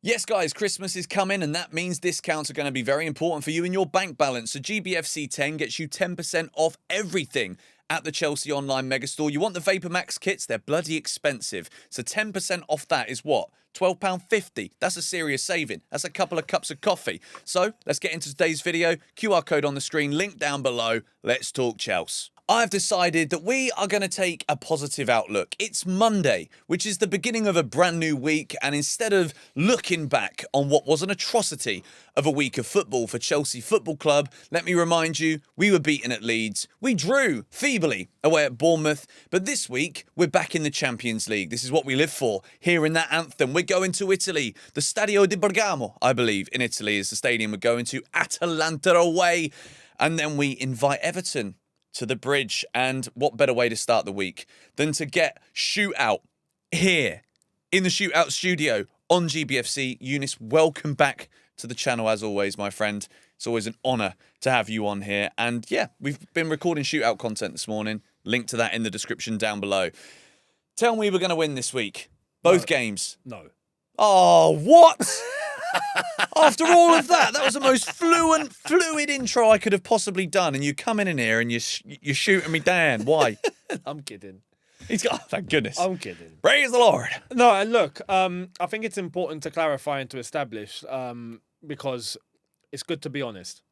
Yes, guys, Christmas is coming, and that means discounts are going to be very important for you and your bank balance. So GBFC 10 gets you 10% off everything at the Chelsea online megastore. You want the Vapor Max kits? They're bloody expensive. So 10% off that is what? £12.50. That's a serious saving. That's a couple of cups of coffee. So let's get into today's video. QR code on the screen, link down below. Let's talk Chelsea. I've decided that we are going to take a positive outlook. It's Monday, which is the beginning of a brand new week, and instead of looking back on what was an atrocity of a week of football for Chelsea Football Club, let me remind you, we were beaten at Leeds. We drew feebly away at Bournemouth, but this week we're back in the Champions League. This is what we live for, hearing that anthem. We're going to Italy. The Stadio di Bergamo, I believe, in Italy is the stadium we're going to. Atalanta away, and then we invite Everton to the Bridge. And what better way to start the week than to get Shootout here in the Shootout studio on GBFC. Younes, welcome back to the channel as always, my friend. It's always an honour to have you on here. And yeah, we've been recording Shootout content this morning. Link to that in the description down below. Tell me we're going to win this week. Both games. No. Oh, what? After all of that, that was the most fluid intro I could have possibly done, and you come in here and you're shooting me down. Why? I'm kidding. He's got. Oh, thank goodness. I'm kidding. Praise the Lord. No, and look, I think it's important to clarify and to establish, because it's good to be honest,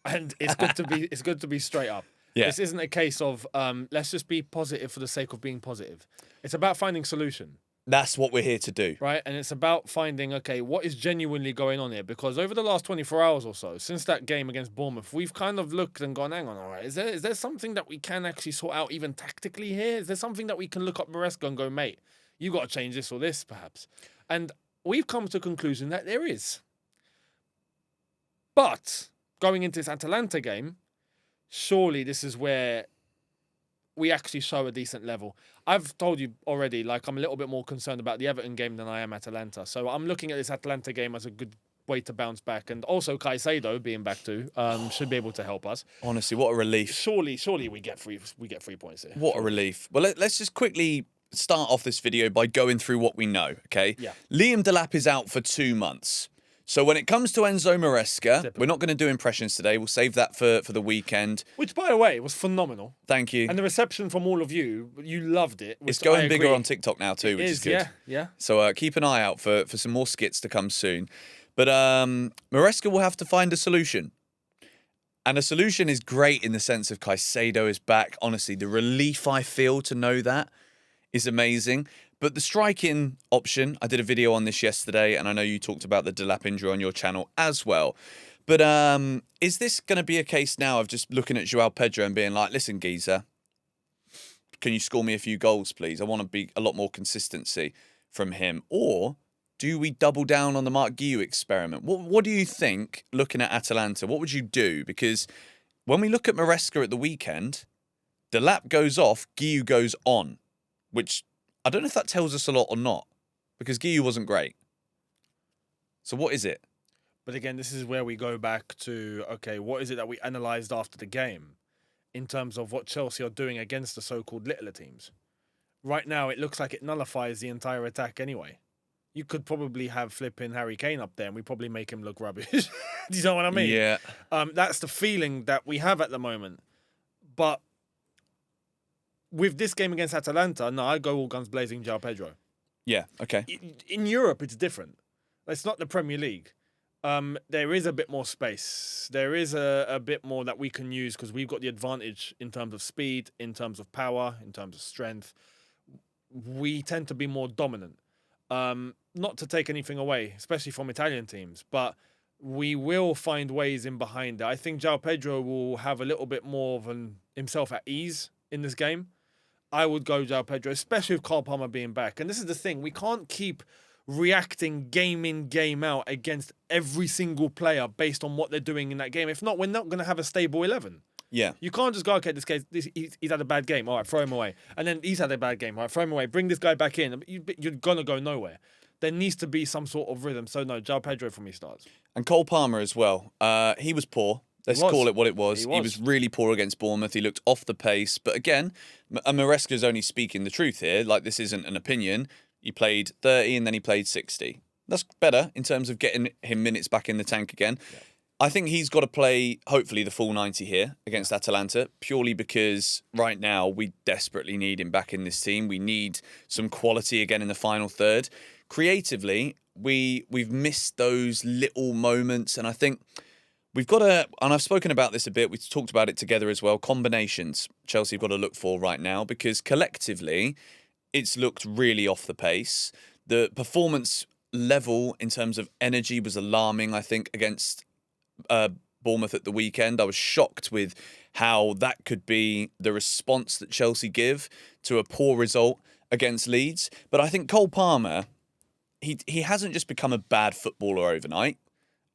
and it's good to be straight up. Yeah. This isn't a case of let's just be positive for the sake of being positive. It's about finding solution. That's what we're here to do. Right, and it's about finding, okay, what is genuinely going on here? Because over the last 24 hours or so, since that game against Bournemouth, we've kind of looked and gone, hang on, all right, is there something that we can actually sort out even tactically here? Is there something that we can look up Maresca and go, mate, you got to change this or this, perhaps? And we've come to a conclusion that there is. But going into this Atalanta game, surely this is where we actually show a decent level. I've told you already, like, I'm a little bit more concerned about the Everton game than I am Atalanta. So I'm looking at this Atalanta game as a good way to bounce back. And also Caicedo being back too should be able to help us. Honestly, what a relief. Surely we get 3 points here. What a relief. Well, let's just quickly start off this video by going through what we know, okay? Yeah. Liam Delap is out for 2 months. So when it comes to Enzo Maresca, we're not going to do impressions today. We'll save that for the weekend. Which, by the way, was phenomenal. Thank you. And the reception from all of you loved it. It's going bigger on TikTok now too, which is good. Yeah. So keep an eye out for some more skits to come soon. But Maresca will have to find a solution. And a solution is great in the sense of Caicedo is back. Honestly, the relief I feel to know that is amazing. But the striking option, I did a video on this yesterday, and I know you talked about the Delap injury on your channel as well. But is this going to be a case now of just looking at João Pedro and being like, listen, geezer, can you score me a few goals, please? I want to be a lot more consistency from him. Or do we double down on the Mark Guiu experiment? What do you think, looking at Atalanta? What would you do? Because when we look at Maresca at the weekend, Delap goes off, Guiu goes on, which I don't know if that tells us a lot or not, because Guiu wasn't great. So what is it? But again, this is where we go back to, okay, what is it that we analysed after the game in terms of what Chelsea are doing against the so-called littler teams? Right now, it looks like it nullifies the entire attack anyway. You could probably have flipping Harry Kane up there and we probably make him look rubbish. Do you know what I mean? Yeah. That's the feeling that we have at the moment. But with this game against Atalanta, no, I go all guns blazing João Pedro. Yeah, okay. In Europe, it's different. It's not the Premier League. There is a bit more space. There is a bit more that we can use because we've got the advantage in terms of speed, in terms of power, in terms of strength. We tend to be more dominant. Not to take anything away, especially from Italian teams, but we will find ways in behind it. I think João Pedro will have a little bit more of himself at ease in this game. I would go João Pedro, especially with Carl Palmer being back. And this is the thing, we can't keep reacting game in, game out against every single player based on what they're doing in that game. If not, we're not going to have a stable 11. Yeah. You can't just go, okay, he's had a bad game. All right, throw him away. And then he's had a bad game. All right, throw him away. Bring this guy back in. You're going to go nowhere. There needs to be some sort of rhythm. So, no, João Pedro for me starts. And Cole Palmer as well. He was poor. Let's call it what it was. He was really poor against Bournemouth. He looked off the pace. But again, Maresca's only speaking the truth here. Like, this isn't an opinion. He played 30 and then he played 60. That's better in terms of getting him minutes back in the tank again. Yeah. I think he's got to play, hopefully, the full 90 here against Atalanta, purely because right now we desperately need him back in this team. We need some quality again in the final third. Creatively, we've missed those little moments, and I think we've got to, and I've spoken about this a bit, we've talked about it together as well, combinations Chelsea have got to look for right now, because collectively, it's looked really off the pace. The performance level in terms of energy was alarming, I think, against Bournemouth at the weekend. I was shocked with how that could be the response that Chelsea give to a poor result against Leeds. But I think Cole Palmer, he hasn't just become a bad footballer overnight.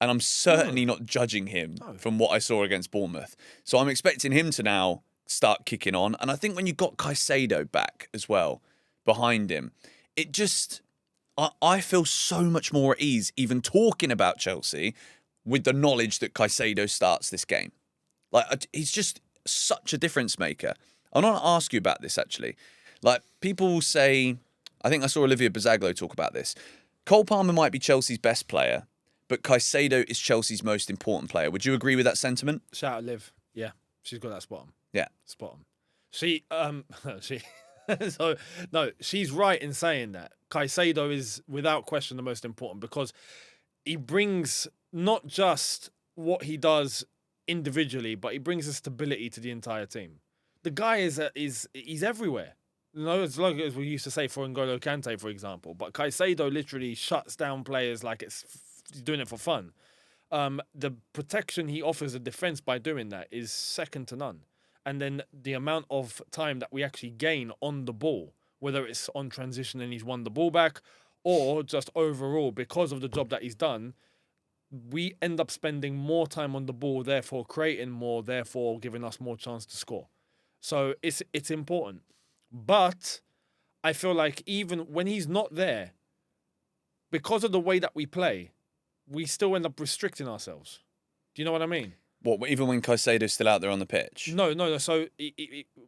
And I'm certainly not judging him from what I saw against Bournemouth. So I'm expecting him to now start kicking on. And I think when you got Caicedo back as well behind him, it just, I feel so much more at ease even talking about Chelsea with the knowledge that Caicedo starts this game. Like, he's just such a difference maker. I want to ask you about this, actually. Like, people say, I think I saw Olivia Bazaglo talk about this. Cole Palmer might be Chelsea's best player, but Caicedo is Chelsea's most important player. Would you agree with that sentiment? Shout out Liv. Yeah, she's got that spot on. Yeah. Spot on. So, no, she's right in saying that. Caicedo is, without question, the most important because he brings not just what he does individually, but he brings a stability to the entire team. The guy he's everywhere. You know, as long as we used to say for N'Golo Kante, for example. But Caicedo literally shuts down players like he's doing it for fun. The protection he offers the defense by doing that is second to none. And then the amount of time that we actually gain on the ball, whether it's on transition and he's won the ball back, or just overall, because of the job that he's done, we end up spending more time on the ball, therefore creating more, therefore giving us more chance to score. So it's important. But I feel like even when he's not there, because of the way that we play, we still end up restricting ourselves. Do you know what I mean? What, even when Caicedo's still out there on the pitch? No. So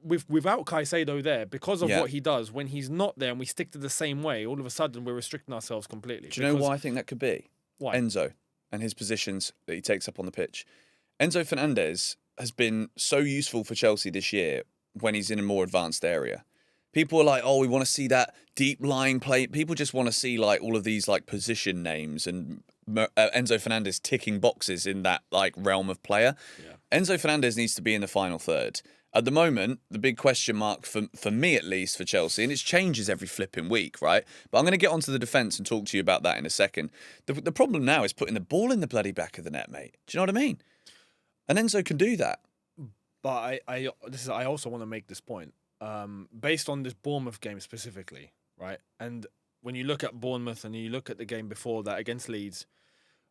without Caicedo there, because of what he does, when he's not there and we stick to the same way, all of a sudden we're restricting ourselves completely. Do you know why I think that could be? Why? Enzo and his positions that he takes up on the pitch. Enzo Fernandez has been so useful for Chelsea this year when he's in a more advanced area. People are like, oh, we want to see that deep lying play. People just want to see like all of these like position names and Enzo Fernandez ticking boxes in that like realm of player. Yeah. Enzo Fernandez needs to be in the final third. At the moment, the big question mark for me at least for Chelsea, and it changes every flipping week, right? But I'm going to get onto the defence and talk to you about that in a second. The problem now is putting the ball in the bloody back of the net, mate. Do you know what I mean? And Enzo can do that. But I also want to make this point. Based on this Bournemouth game specifically, right? And when you look at Bournemouth and you look at the game before that against Leeds,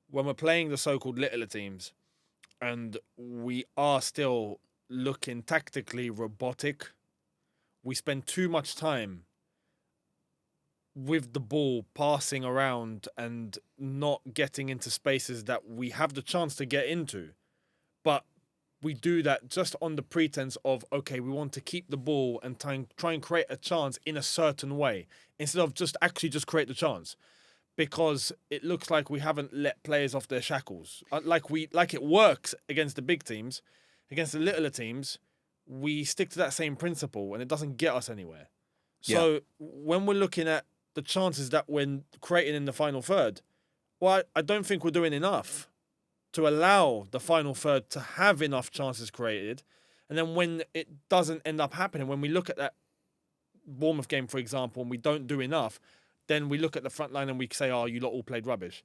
when we're playing the so-called littler teams and we are still looking tactically robotic, we spend too much time with the ball passing around and not getting into spaces that we have the chance to get into. But we do that just on the pretense of, okay, we want to keep the ball and try and create a chance in a certain way instead of just create the chance, because it looks like we haven't let players off their shackles. Like it works against the big teams, against the littler teams, we stick to that same principle and it doesn't get us anywhere. So when we're looking at the chances that we're creating in the final third, well, I don't think we're doing enough to allow the final third to have enough chances created. And then when it doesn't end up happening, when we look at that Bournemouth game, for example, and we don't do enough, then we look at the front line and we say, oh, you lot all played rubbish.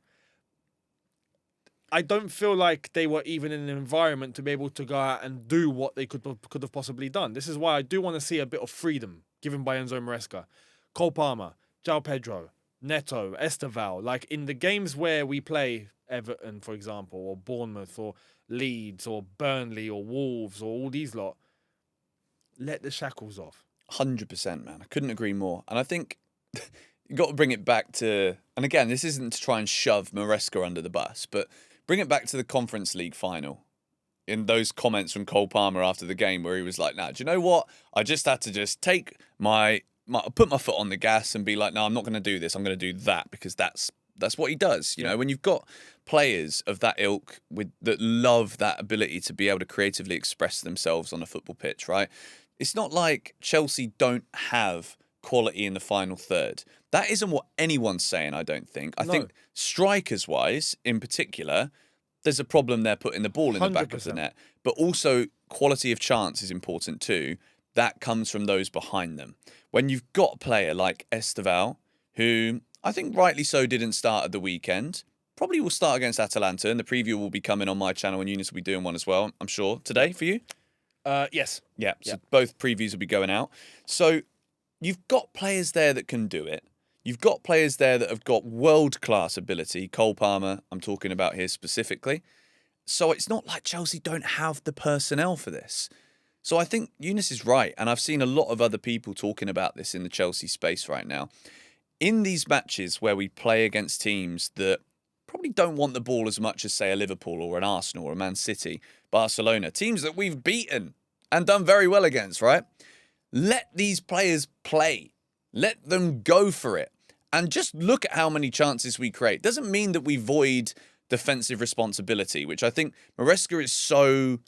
I don't feel like they were even in an environment to be able to go out and do what they could have possibly done. This is why I do want to see a bit of freedom given by Enzo Maresca. Cole Palmer, João Pedro, Neto, Esteval. Like in the games where we play Everton, for example, or Bournemouth, or Leeds, or Burnley, or Wolves, or all these lot, let the shackles off. 100%, man. I couldn't agree more. And I think you got to bring it back to, and again, this isn't to try and shove Maresca under the bus, but bring it back to the Conference League final. In those comments from Cole Palmer after the game where he was like, nah, do you know what? I just had to just take put my foot on the gas and be like, no, I'm not going to do this. I'm going to do that because that's That's what he does. You know, when you've got players of that ilk that love that ability to be able to creatively express themselves on a football pitch, right? It's not like Chelsea don't have quality in the final third. That isn't what anyone's saying, I don't think. I think strikers-wise, in particular, there's a problem there putting the ball in the back of the 100%. net. But also, quality of chance is important too. That comes from those behind them. When you've got a player like Esteval, who I think rightly so didn't start at the weekend, probably will start against Atalanta, and the preview will be coming on my channel, and Younes will be doing one as well, I'm sure, today for you. Yes. Yeah, so both previews will be going out. So you've got players there that can do it. You've got players there that have got world-class ability. Cole Palmer, I'm talking about here specifically. So it's not like Chelsea don't have the personnel for this. So I think Younes is right, and I've seen a lot of other people talking about this in the Chelsea space right now. In these matches where we play against teams that probably don't want the ball as much as, say, a Liverpool or an Arsenal or a Man City, Barcelona, teams that we've beaten and done very well against, right? Let these players play. Let them go for it. And just look at how many chances we create. Doesn't mean that we void defensive responsibility, which I think Maresca is so...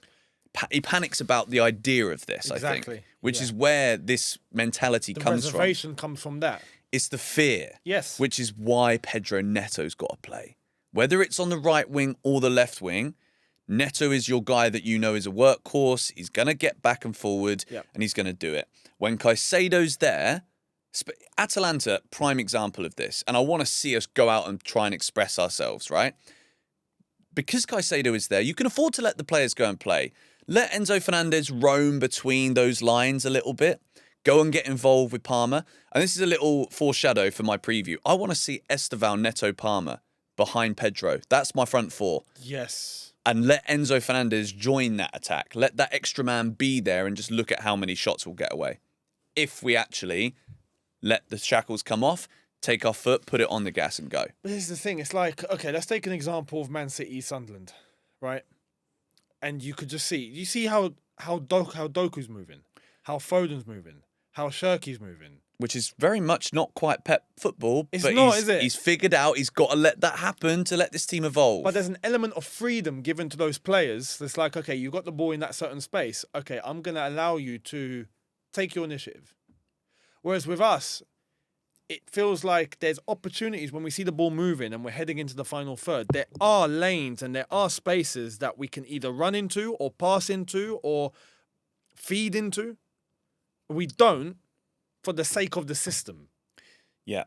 He panics about the idea of this, I think. Which is where this mentality comes from. The reservation comes from that. It's the fear. Yes. Which is why Pedro Neto's got to play. Whether it's on the right wing or the left wing, Neto is your guy that you know is a workhorse. He's going to get back and forward, and he's going to do it. When Caicedo's there, Atalanta, prime example of this, and I want to see us go out and try and express ourselves, right? Because Caicedo is there, you can afford to let the players go and play. Let Enzo Fernandez roam between those lines a little bit. Go and get involved with Palmer. And this is a little foreshadow for my preview. I want to see Esteval, Neto, Palmer behind Pedro. That's my front four. Yes. And let Enzo Fernandez join that attack. Let that extra man be there and just look at how many shots we'll get away. If we actually let the shackles come off, take our foot, put it on the gas and go. But here's the thing. It's like, okay, let's take an example of Man City, Sunderland, right? And you could just see, you see how Doku's moving, how Foden's moving, how Shirky's moving. Which is very much not quite Pep football. It's but not, is it? He's figured out he's got to let that happen to let this team evolve. But there's an element of freedom given to those players. It's like, okay, you got the ball in that certain space. Okay, I'm going to allow you to take your initiative. Whereas with us, it feels like there's opportunities when we see the ball moving and we're heading into the final third. There are lanes and there are spaces that we can either run into or pass into or feed into. We don't for the sake of the system. Yeah.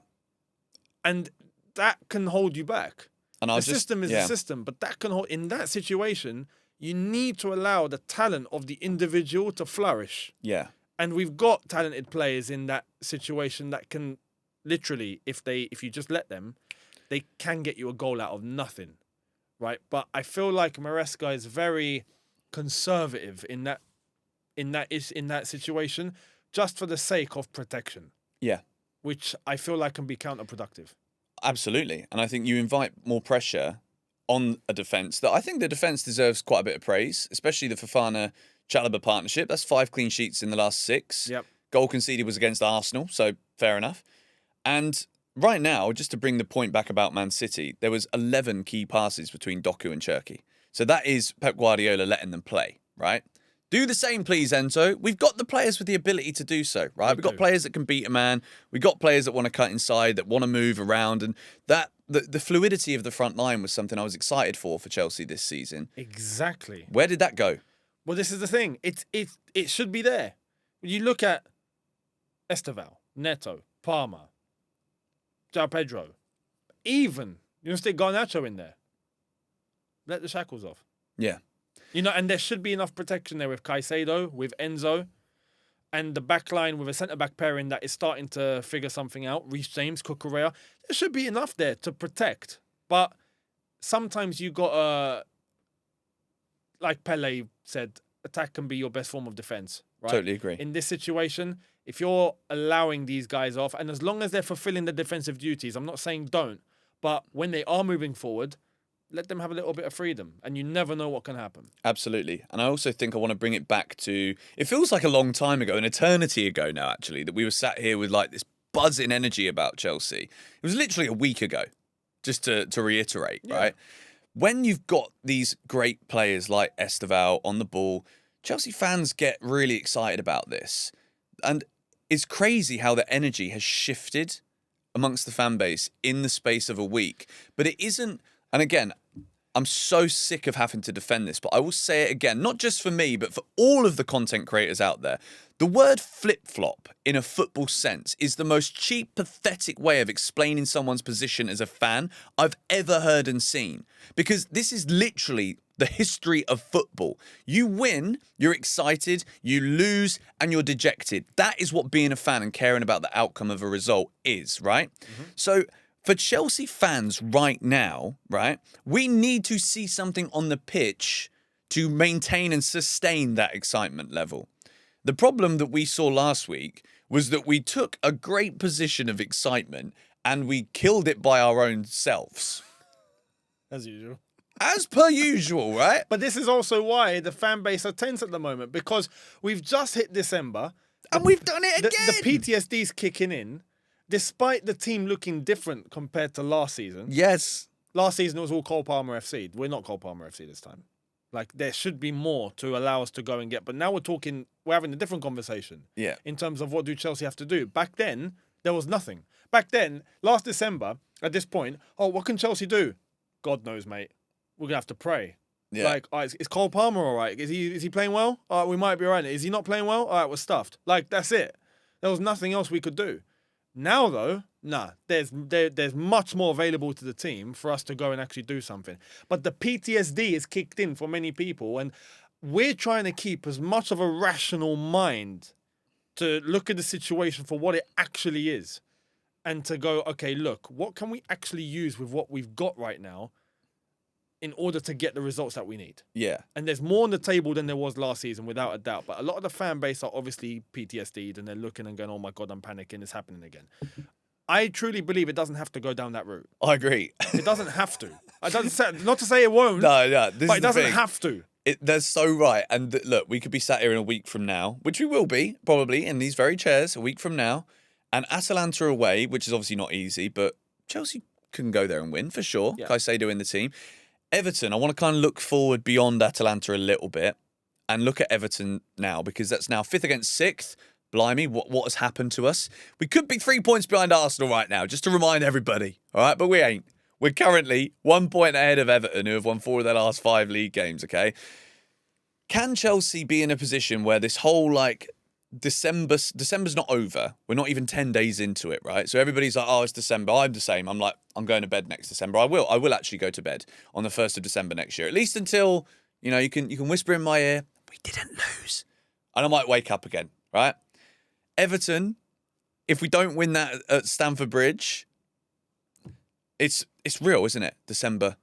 And that can hold you back. And the system is the system, but that can hold... In that situation, you need to allow the talent of the individual to flourish. Yeah. And we've got talented players in that situation that can... Literally, if you just let them, they can get you a goal out of nothing, right? But I feel like Maresca is very conservative in that situation, just for the sake of protection. Yeah, which I feel like can be counterproductive. Absolutely, and I think you invite more pressure on a defence that I think the defence deserves quite a bit of praise, especially the Fofana-Chalobah partnership. That's 5 clean sheets in the last 6. Yep. Goal conceded was against Arsenal, so fair enough. And right now, just to bring the point back about Man City, there was 11 key passes between Doku and Cherki. So that is Pep Guardiola letting them play, right? Do the same, please, Enzo. We've got the players with the ability to do so, right? We've got players that can beat a man. We've got players that want to cut inside, that want to move around. And that the fluidity of the front line was something I was excited for Chelsea this season. Exactly. Where did that go? Well, this is the thing. It should be there. When you look at Esteval, Neto, Palmer, João Pedro, even you know, stick Garnacho in there. Let the shackles off. Yeah. You know, and there should be enough protection there with Caicedo, with Enzo, and the back line with a centre-back pairing that is starting to figure something out. Reece James, Cucurella. There should be enough there to protect. But sometimes you got to, like Pele said, attack can be your best form of defence. Right? Totally agree. In this situation, if you're allowing these guys off, and as long as they're fulfilling the defensive duties, I'm not saying don't, but when they are moving forward, let them have a little bit of freedom, and you never know what can happen. Absolutely. And I also think I want to bring it back to, it feels like a long time ago, an eternity ago now, actually, that we were sat here with like this buzzing energy about Chelsea. It was literally a week ago. just to reiterate, Yeah. right? When you've got these great players like Esteval on the ball, Chelsea fans get really excited about this. And it's crazy how the energy has shifted amongst the fan base in the space of a week. But it isn't, and again, I'm so sick of having to defend this, but I will say it again, not just for me, but for all of the content creators out there. The word flip-flop in a football sense is the most cheap, pathetic way of explaining someone's position as a fan I've ever heard and seen. Because this is literally the history of football. You win, you're excited, you lose, and you're dejected. That is what being a fan and caring about the outcome of a result is, right? So for Chelsea fans right now, right, we need to see something on the pitch to maintain and sustain that excitement level. The problem that we saw last week was that we took a great position of excitement and we killed it by our own selves. As usual. As per usual, right? But this is also why the fan base are tense at the moment, because we've just hit December. And we've done it again. The PTSD's kicking in, despite the team looking different compared to last season. Yes. Last season it was all Cole Palmer FC. We're not Cole Palmer FC this time. Like, there should be more to allow us to go and get. But now we're having a different conversation. Yeah. In terms of what do Chelsea have to do. Back then, there was nothing. Back then, last December, at this point, what can Chelsea do? God knows, mate. We're going to have to pray. Yeah. Like, is Cole Palmer all right? Is he playing well? All right, we might be all right. Is he not playing well? All right, we're stuffed. Like, that's it. There was nothing else we could do. Now, though, there's much more available to the team for us to go and actually do something. But the PTSD is kicked in for many people, and we're trying to keep as much of a rational mind to look at the situation for what it actually is and to go, okay, look, what can we actually use with what we've got right now in order to get the results that we need? Yeah. And there's more on the table than there was last season, without a doubt. But a lot of the fan base are obviously PTSD'd and they're looking and going, oh my God, I'm panicking, it's happening again. I truly believe it doesn't have to go down that route. I agree. It doesn't have to. Not to say it won't, No. but it doesn't have to. They're so right. And look, we could be sat here in a week from now, which we will be, probably, in these very chairs a week from now. And Atalanta away, which is obviously not easy, but Chelsea can go there and win, for sure. Yeah. Caicedo in the team. Everton, I want to kind of look forward beyond Atalanta a little bit and look at Everton now, because that's now 5th against 6th. Blimey, what has happened to us? We could be 3 points behind Arsenal right now, just to remind everybody. All right, but we ain't. We're currently 1 point ahead of Everton, who have won 4 of their last 5 league games, okay? Can Chelsea be in a position where this whole, December's not over. We're not even 10 days into it, right? So everybody's like, oh, it's December. I'm the same. I'm like, I'm going to bed next December. I will actually go to bed on the 1st of December next year. At least until, you can whisper in my ear, we didn't lose. And I might wake up again, right? Everton, if we don't win that at Stamford Bridge, it's real, isn't it? December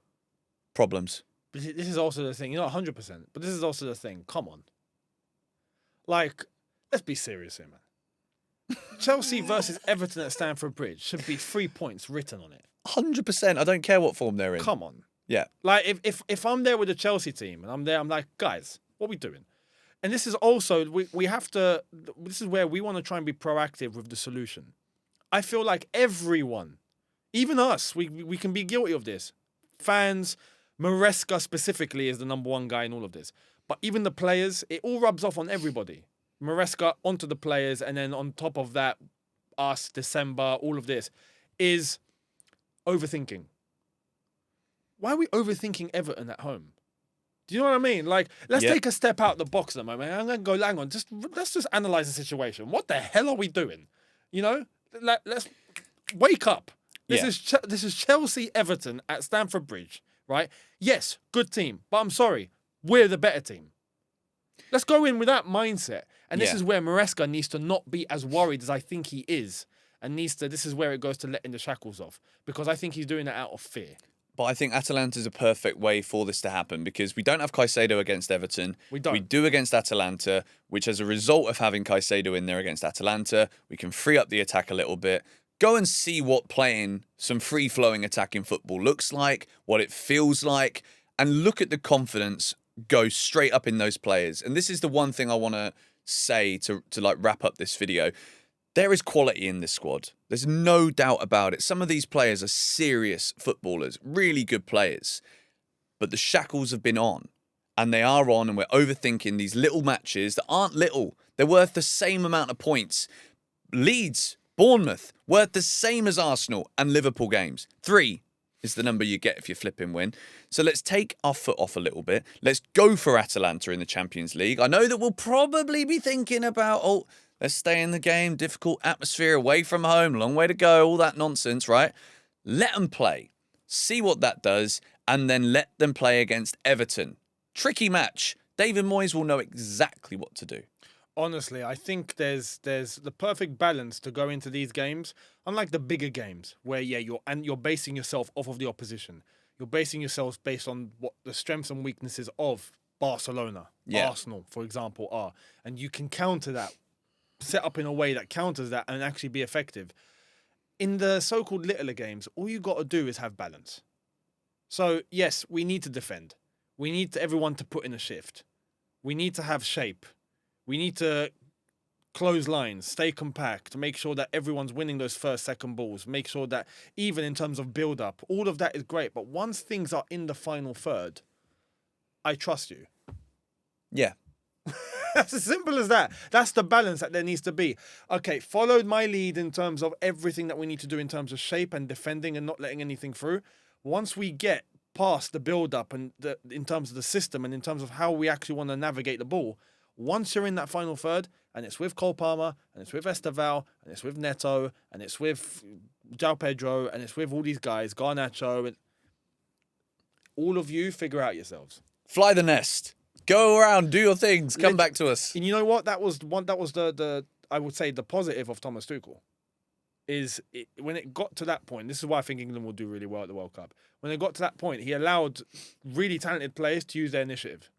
problems. This is also the thing, 100%. But this is also the thing. Come on. Like, let's be serious here, man. Chelsea versus Everton at Stamford Bridge should be 3 points written on it. 100%. I don't care what form they're in. Come on. Yeah. Like, if I'm there with the Chelsea team and I'm there, I'm like, guys, what are we doing? And this is also, we have to, this is where we want to try and be proactive with the solution. I feel like everyone, even us, we can be guilty of this. Fans, Maresca specifically is the number one guy in all of this. But even the players, it all rubs off on everybody. Maresca onto the players, and then on top of that, us, December, all of this, is overthinking. Why are we overthinking Everton at home? Do you know what I mean? Like, let's take a step out the box at the moment. I'm going to go, hang on, let's just analyze the situation. What the hell are we doing? Let's wake up. This is Chelsea Everton at Stamford Bridge, right? Yes, good team, but I'm sorry, we're the better team. Let's go in with that mindset. And this is where Maresca needs to not be as worried as I think he is. And this is where it goes to letting the shackles off. Because I think he's doing it out of fear. But I think Atalanta is a perfect way for this to happen, because we don't have Caicedo against Everton. We don't. We do against Atalanta, which as a result of having Caicedo in there against Atalanta, we can free up the attack a little bit. Go and see what playing some free-flowing attacking football looks like, what it feels like, and look at the confidence go straight up in those players. And this is the one thing I want to say to wrap up this video. There is quality in this squad. There's no doubt about it. Some of these players are serious footballers, really good players. But the shackles have been on. And they are on, and we're overthinking these little matches that aren't little. They're worth the same amount of points. Leeds, Bournemouth, worth the same as Arsenal and Liverpool games. 3 is the number you get if you flipping win. So let's take our foot off a little bit. Let's go for Atalanta in the Champions League. I know that we'll probably be thinking about, oh, let's stay in the game, difficult atmosphere, away from home, long way to go, all that nonsense, right? Let them play. See what that does, and then let them play against Everton. Tricky match. David Moyes will know exactly what to do. Honestly, I think there's the perfect balance to go into these games, unlike the bigger games where you're basing yourself off of the opposition. You're basing yourselves based on what the strengths and weaknesses of Barcelona, Arsenal, for example, are, and you can counter that, set up in a way that counters that, and actually be effective. In the so-called littler games, all you got to do is have balance. So yes, we need to defend. We need everyone to put in a shift. We need to have shape. We need to close lines, stay compact, make sure that everyone's winning those first, second balls, make sure that even in terms of build-up, all of that is great. But once things are in the final third, I trust you. Yeah. That's as simple as that. That's the balance that there needs to be. Okay, followed my lead in terms of everything that we need to do in terms of shape and defending and not letting anything through. Once we get past the build-up and in terms of the system and in terms of how we actually want to navigate the ball, once you're in that final third, and it's with Cole Palmer, and it's with Esteval, and it's with Neto, and it's with João Pedro, and it's with all these guys, Garnacho, and all of you figure out yourselves. Fly the nest. Go around, do your things, come back to us. And you know what? That was the I would say the positive of Thomas Tuchel. When it got to that point, this is why I think England will do really well at the World Cup. When it got to that point, he allowed really talented players to use their initiative.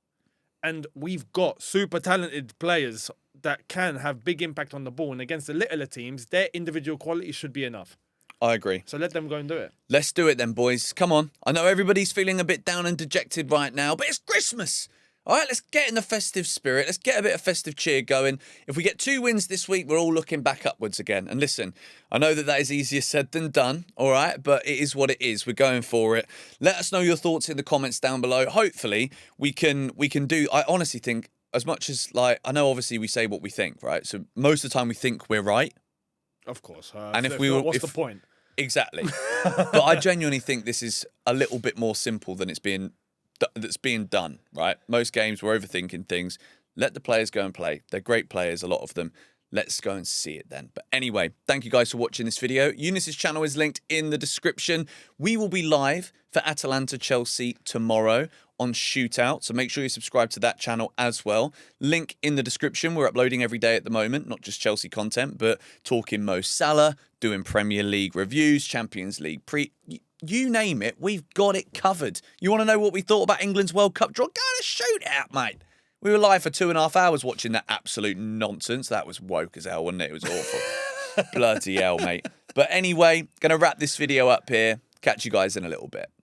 And we've got super talented players that can have big impact on the ball. And against the littler teams, their individual quality should be enough. I agree. So let them go and do it. Let's do it then, boys. Come on. I know everybody's feeling a bit down and dejected right now, but it's Christmas. All right, let's get in the festive spirit. Let's get a bit of festive cheer going. If we get 2 wins this week, we're all looking back upwards again. And listen, I know that is easier said than done, all right? But it is what it is. We're going for it. Let us know your thoughts in the comments down below. Hopefully, we can do... I honestly think, as much as, I know obviously we say what we think, right? So most of the time we think we're right. Of course. And what's the point? Exactly. But I genuinely think this is a little bit more simple than that's being done, right? Most games we're overthinking things. Let the players go and play. They're great players, a lot of them. Let's go and see it then. But anyway, thank you guys for watching this video. Younes' channel is linked in the description. We will be live for Atalanta Chelsea tomorrow on Shootout, so make sure you subscribe to that channel as well. Link in the description. We're uploading every day at the moment, not just Chelsea content, but talking Mo Salah, doing Premier League reviews, Champions League you name it, we've got it covered. You want to know what we thought about England's World Cup draw? Go to Shootout, mate. We were live for 2.5 hours watching that absolute nonsense. That was woke as hell, wasn't it? It was awful. Bloody hell, mate. But anyway, going to wrap this video up here. Catch you guys in a little bit.